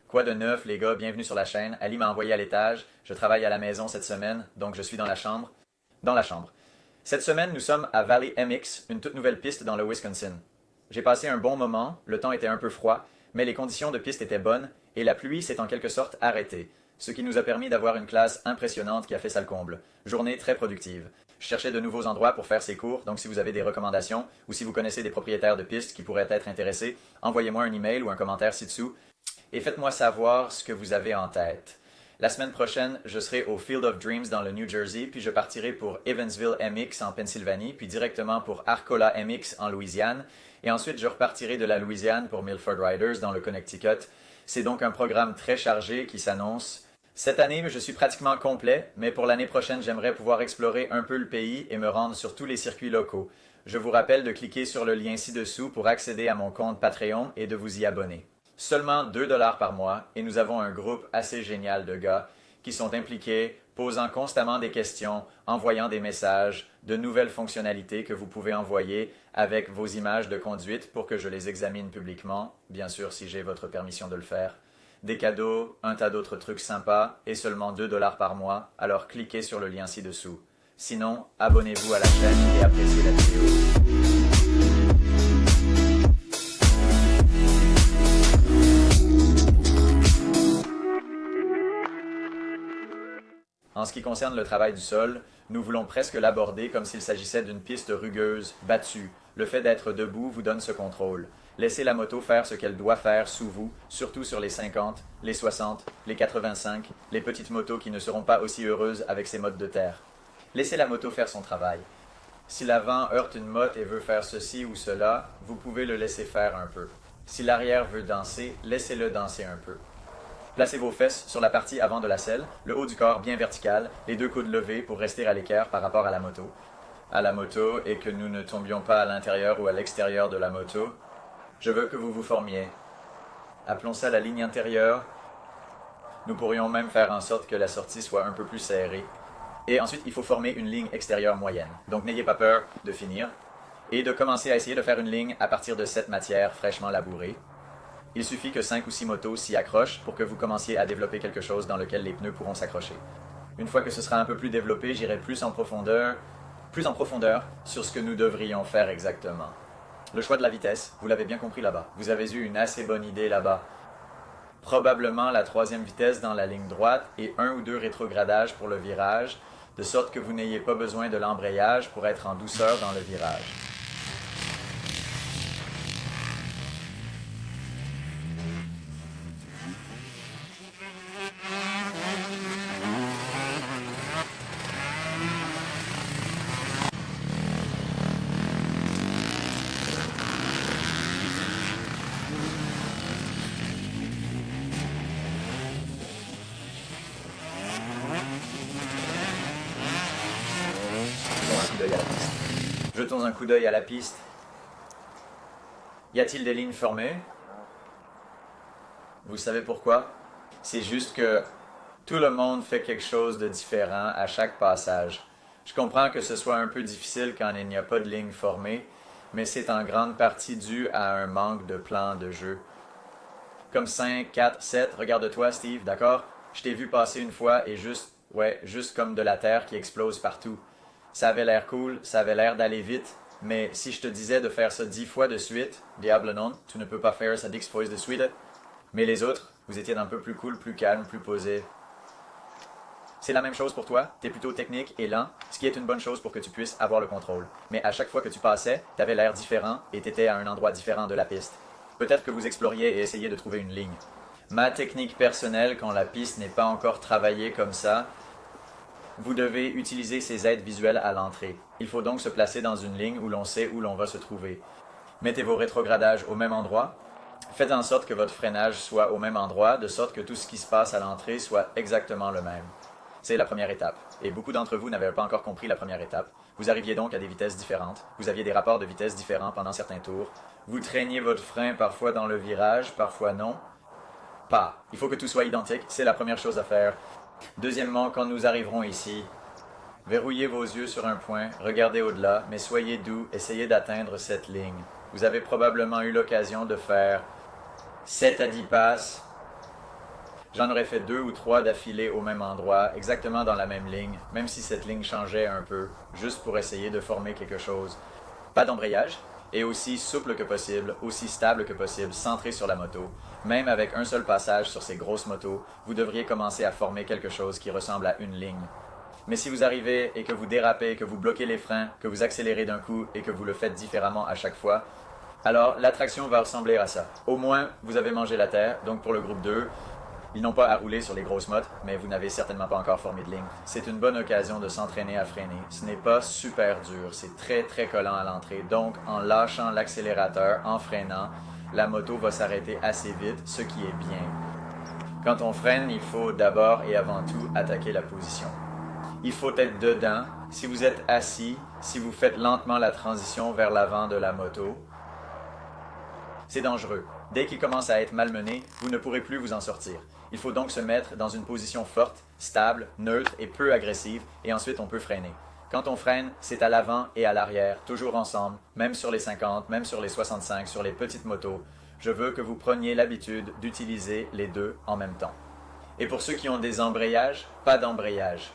Quoi de neuf, les gars? Bienvenue sur la chaîne. Ali m'a envoyé à l'étage. Je travaille à la maison cette semaine, donc je suis dans la chambre. Dans la chambre. Cette semaine, nous sommes à Valley MX, une toute nouvelle piste dans le Wisconsin. J'ai passé un bon moment, le temps était un peu froid, mais les conditions de piste étaient bonnes et la pluie s'est en quelque sorte arrêtée, ce qui nous a permis d'avoir une classe impressionnante qui a fait ça le comble. Journée très productive. Je cherchais de nouveaux endroits pour faire ces cours, donc si vous avez des recommandations ou si vous connaissez des propriétaires de pistes qui pourraient être intéressés, envoyez-moi un email ou un commentaire ci-dessous et faites-moi savoir ce que vous avez en tête. La semaine prochaine, je serai au Field of Dreams dans le New Jersey, puis je partirai pour Evansville MX en Pennsylvanie, puis directement pour Arcola MX en Louisiane, et ensuite je repartirai de la Louisiane pour Milford Riders dans le Connecticut. C'est donc un programme très chargé qui s'annonce. Cette année, je suis pratiquement complet, mais pour l'année prochaine, j'aimerais pouvoir explorer un peu le pays et me rendre sur tous les circuits locaux. Je vous rappelle de cliquer sur le lien ci-dessous pour accéder à mon compte Patreon et de vous y abonner. Seulement 2$ par mois et nous avons un groupe assez génial de gars qui sont impliqués, posant constamment des questions, envoyant des messages, de nouvelles fonctionnalités que vous pouvez envoyer avec vos images de conduite pour que je les examine publiquement, bien sûr si j'ai votre permission de le faire. Des cadeaux, un tas d'autres trucs sympas et seulement 2$ par mois, alors cliquez sur le lien ci-dessous. Sinon, abonnez-vous à la chaîne et appréciez la vidéo. En ce qui concerne le travail du sol, nous voulons presque l'aborder comme s'il s'agissait d'une piste rugueuse, battue. Le fait d'être debout vous donne ce contrôle. Laissez la moto faire ce qu'elle doit faire sous vous, surtout sur les 50, les 60, les 85, les petites motos qui ne seront pas aussi heureuses avec ces modes de terre. Laissez la moto faire son travail. Si l'avant heurte une motte et veut faire ceci ou cela, vous pouvez le laisser faire un peu. Si l'arrière veut danser, laissez-le danser un peu. Placez vos fesses sur la partie avant de la selle, le haut du corps bien vertical, les deux coudes levés pour rester à l'équerre par rapport à la moto. Et que nous ne tombions pas à l'intérieur ou à l'extérieur de la moto. Je veux que vous vous formiez. Appelons ça la ligne intérieure. Nous pourrions même faire en sorte que la sortie soit un peu plus serrée. Et ensuite, il faut former une ligne extérieure moyenne. Donc n'ayez pas peur de finir et de commencer à essayer de faire une ligne à partir de cette matière fraîchement labourée. Il suffit que 5 ou 6 motos s'y accrochent pour que vous commenciez à développer quelque chose dans lequel les pneus pourront s'accrocher. Une fois que ce sera un peu plus développé, j'irai plus en profondeur sur ce que nous devrions faire exactement. Le choix de la vitesse, vous l'avez bien compris là-bas. Vous avez eu une assez bonne idée là-bas. Probablement la 3e vitesse dans la ligne droite et 1 ou 2 rétrogradages pour le virage, de sorte que vous n'ayez pas besoin de l'embrayage pour être en douceur dans le virage. Jetons un coup d'œil à la piste. Y a-t-il des lignes formées? Vous savez pourquoi? C'est juste que tout le monde fait quelque chose de différent à chaque passage. Je comprends que ce soit un peu difficile quand il n'y a pas de ligne formée, mais c'est en grande partie dû à un manque de plan de jeu. Comme 5, 4, 7, regarde-toi Steve, d'accord? Je t'ai vu passer une fois et juste comme de la terre qui explose partout. Ça avait l'air cool, ça avait l'air d'aller vite, mais si je te disais de faire ça 10 fois de suite, diable non, tu ne peux pas faire ça 10 fois de suite. Mais les autres, vous étiez un peu plus cool, plus calme, plus posé. C'est la même chose pour toi, t'es plutôt technique et lent, ce qui est une bonne chose pour que tu puisses avoir le contrôle. Mais à chaque fois que tu passais, t'avais l'air différent et t'étais à un endroit différent de la piste. Peut-être que vous exploriez et essayiez de trouver une ligne. Ma technique personnelle, quand la piste n'est pas encore travaillée comme ça, vous devez utiliser ces aides visuelles à l'entrée. Il faut donc se placer dans une ligne où l'on sait où l'on va se trouver. Mettez vos rétrogradages au même endroit. Faites en sorte que votre freinage soit au même endroit, de sorte que tout ce qui se passe à l'entrée soit exactement le même. C'est la première étape. Et beaucoup d'entre vous n'avaient pas encore compris la première étape. Vous arriviez donc à des vitesses différentes. Vous aviez des rapports de vitesse différents pendant certains tours. Vous traîniez votre frein parfois dans le virage, parfois non. Pas. Il faut que tout soit identique. C'est la première chose à faire. Deuxièmement, quand nous arriverons ici, verrouillez vos yeux sur un point, regardez au-delà, mais soyez doux, essayez d'atteindre cette ligne. Vous avez probablement eu l'occasion de faire 7 à 10 passes J'en aurais fait 2 ou 3 d'affilée au même endroit, exactement dans la même ligne, même si cette ligne changeait un peu, juste pour essayer de former quelque chose. Pas d'embrayage, et aussi souple que possible, aussi stable que possible, centré sur la moto. Même avec un seul passage sur ces grosses motos, vous devriez commencer à former quelque chose qui ressemble à une ligne. Mais si vous arrivez et que vous dérapez, que vous bloquez les freins, que vous accélérez d'un coup et que vous le faites différemment à chaque fois, alors l'attraction va ressembler à ça. Au moins, vous avez mangé la terre, donc pour le groupe 2, ils n'ont pas à rouler sur les grosses mottes, mais vous n'avez certainement pas encore formé de ligne. C'est une bonne occasion de s'entraîner à freiner. Ce n'est pas super dur, c'est très très collant à l'entrée, donc en lâchant l'accélérateur, en freinant, la moto va s'arrêter assez vite, ce qui est bien. Quand on freine, il faut d'abord et avant tout attaquer la position. Il faut être dedans. Si vous êtes assis, si vous faites lentement la transition vers l'avant de la moto, c'est dangereux. Dès qu'il commence à être malmené, vous ne pourrez plus vous en sortir. Il faut donc se mettre dans une position forte, stable, neutre et peu agressive, et ensuite on peut freiner. Quand on freine, c'est à l'avant et à l'arrière, toujours ensemble, même sur les 50, même sur les 65, sur les petites motos. Je veux que vous preniez l'habitude d'utiliser les deux en même temps. Et pour ceux qui ont des embrayages, pas d'embrayage.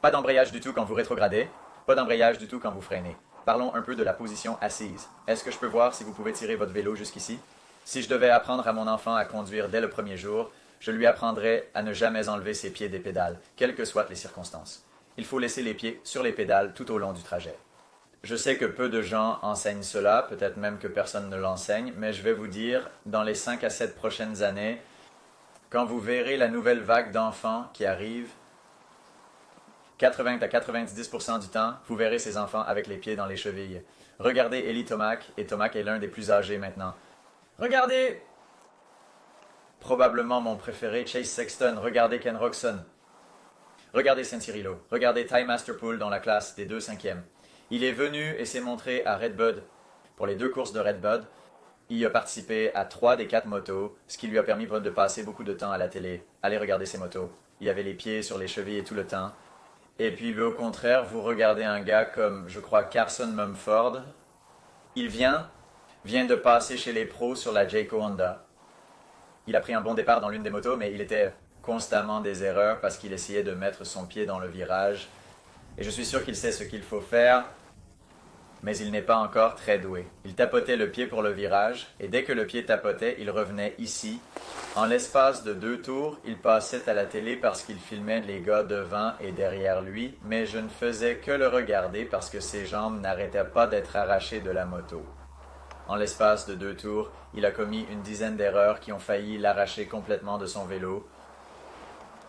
Pas d'embrayage du tout quand vous rétrogradez, pas d'embrayage du tout quand vous freinez. Parlons un peu de la position assise. Est-ce que je peux voir si vous pouvez tirer votre vélo jusqu'ici? Si je devais apprendre à mon enfant à conduire dès le premier jour, je lui apprendrais à ne jamais enlever ses pieds des pédales, quelles que soient les circonstances. Il faut laisser les pieds sur les pédales tout au long du trajet. Je sais que peu de gens enseignent cela, peut-être même que personne ne l'enseigne, mais je vais vous dire, dans les 5 à 7 prochaines années, quand vous verrez la nouvelle vague d'enfants qui arrive, 80 à 90% du temps, vous verrez ces enfants avec les pieds dans les chevilles. Regardez Eli Tomac, et Tomac est l'un des plus âgés maintenant. Regardez probablement mon préféré, Chase Sexton. Regardez Ken Roczen. Regardez Saint Cyrilo. Regardez Ty Masterpool dans la classe des 2 5e. Il est venu et s'est montré à Redbud. Pour les 2 courses de Redbud, il a participé à 3 des 4 motos, ce qui lui a permis de passer beaucoup de temps à la télé. Allez regarder ses motos. Il avait les pieds sur les chevilles tout le temps. Et puis au contraire, vous regardez un gars comme, je crois, Carson Mumford. Il vient de passer chez les pros sur la Jayco Honda. Il a pris un bon départ dans l'une des motos, mais il était constamment des erreurs parce qu'il essayait de mettre son pied dans le virage. Et je suis sûr qu'il sait ce qu'il faut faire, mais il n'est pas encore très doué. Il tapotait le pied pour le virage, et dès que le pied tapotait, il revenait ici. En l'espace de 2 tours, il passait à la télé parce qu'il filmait les gars devant et derrière lui, mais je ne faisais que le regarder parce que ses jambes n'arrêtaient pas d'être arrachées de la moto. En l'espace de 2 tours, il a commis une dizaine d'erreurs qui ont failli l'arracher complètement de son vélo.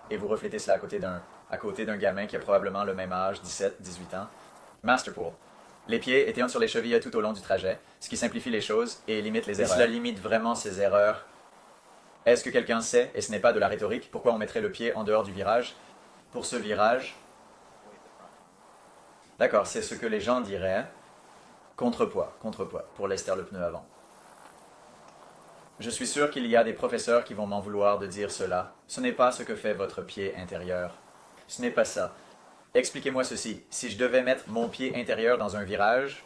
Et vous reflétez cela à côté d'un gamin qui a probablement le même âge, 17, 18 ans. Masterpool. Les pieds étaient sur les chevilles tout au long du trajet, ce qui simplifie les choses et limite les erreurs. Cela limite vraiment ces erreurs. Est-ce que quelqu'un sait, et ce n'est pas de la rhétorique, pourquoi on mettrait le pied en dehors du virage? Pour ce virage, d'accord, c'est ce que les gens diraient. Contrepoids, pour lester le pneu avant. Je suis sûr qu'il y a des professeurs qui vont m'en vouloir de dire cela. Ce n'est pas ce que fait votre pied intérieur. Ce n'est pas ça. Expliquez-moi ceci. Si je devais mettre mon pied intérieur dans un virage,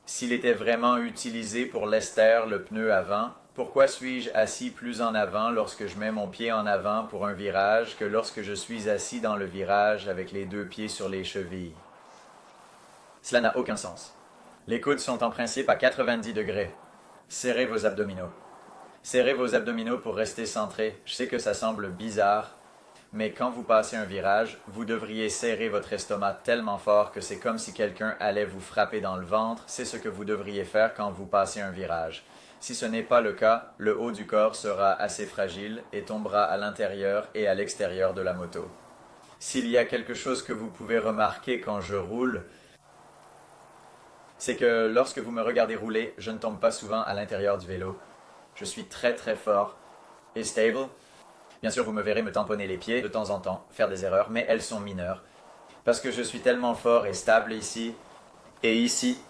s'il était vraiment utilisé pour lester le pneu avant, pourquoi suis-je assis plus en avant lorsque je mets mon pied en avant pour un virage que lorsque je suis assis dans le virage avec les 2 pieds sur les chevilles? Cela n'a aucun sens. Les coudes sont en principe à 90 degrés. Serrez vos abdominaux. Serrez vos abdominaux pour rester centré. Je sais que ça semble bizarre, mais quand vous passez un virage, vous devriez serrer votre estomac tellement fort que c'est comme si quelqu'un allait vous frapper dans le ventre. C'est ce que vous devriez faire quand vous passez un virage. Si ce n'est pas le cas, le haut du corps sera assez fragile et tombera à l'intérieur et à l'extérieur de la moto. S'il y a quelque chose que vous pouvez remarquer quand je roule, c'est que lorsque vous me regardez rouler, je ne tombe pas souvent à l'intérieur du vélo. Je suis très très fort et stable. Bien sûr, vous me verrez me tamponner les pieds de temps en temps, faire des erreurs, mais elles sont mineures. Parce que je suis tellement fort et stable ici et ici,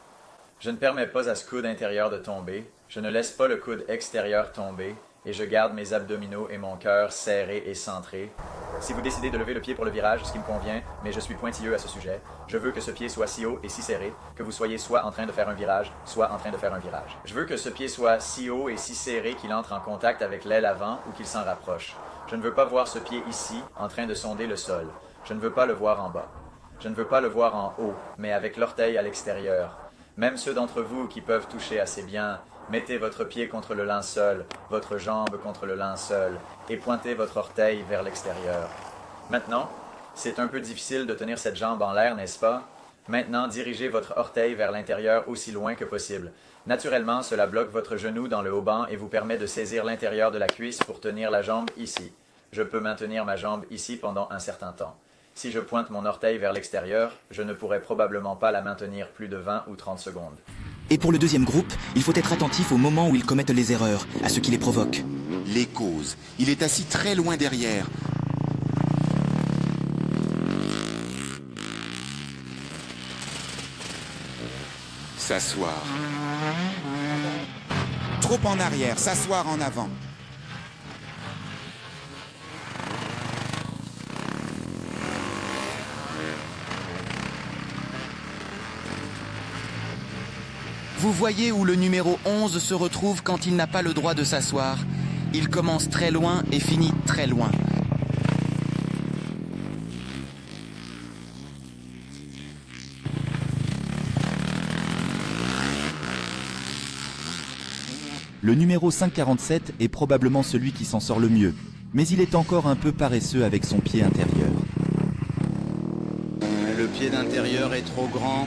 je ne permets pas à ce coude intérieur de tomber, je ne laisse pas le coude extérieur tomber, et je garde mes abdominaux et mon cœur serrés et centrés. Si vous décidez de lever le pied pour le virage, ce qui me convient, mais je suis pointilleux à ce sujet, je veux que ce pied soit si haut et si serré que vous soyez soit en train de faire un virage, soit en train de faire un virage. Je veux que ce pied soit si haut et si serré qu'il entre en contact avec l'aile avant ou qu'il s'en rapproche. Je ne veux pas voir ce pied ici, en train de sonder le sol. Je ne veux pas le voir en bas. Je ne veux pas le voir en haut, mais avec l'orteil à l'extérieur. Même ceux d'entre vous qui peuvent toucher assez bien, mettez votre pied contre le linceul, votre jambe contre le linceul, et pointez votre orteil vers l'extérieur. Maintenant, c'est un peu difficile de tenir cette jambe en l'air, n'est-ce pas? Maintenant, dirigez votre orteil vers l'intérieur aussi loin que possible. Naturellement, cela bloque votre genou dans le haut banc et vous permet de saisir l'intérieur de la cuisse pour tenir la jambe ici. Je peux maintenir ma jambe ici pendant un certain temps. Si je pointe mon orteil vers l'extérieur, je ne pourrai probablement pas la maintenir plus de 20 ou 30 secondes. Et pour le deuxième groupe, il faut être attentif au moment où ils commettent les erreurs, à ce qui les provoque. Les causes. Il est assis très loin derrière. S'asseoir. Trop en arrière, s'asseoir en avant. Vous voyez où le numéro 11 se retrouve quand il n'a pas le droit de s'asseoir. Il commence très loin et finit très loin. Le numéro 547 est probablement celui qui s'en sort le mieux, mais il est encore un peu paresseux avec son pied intérieur. Le pied d'intérieur est trop grand.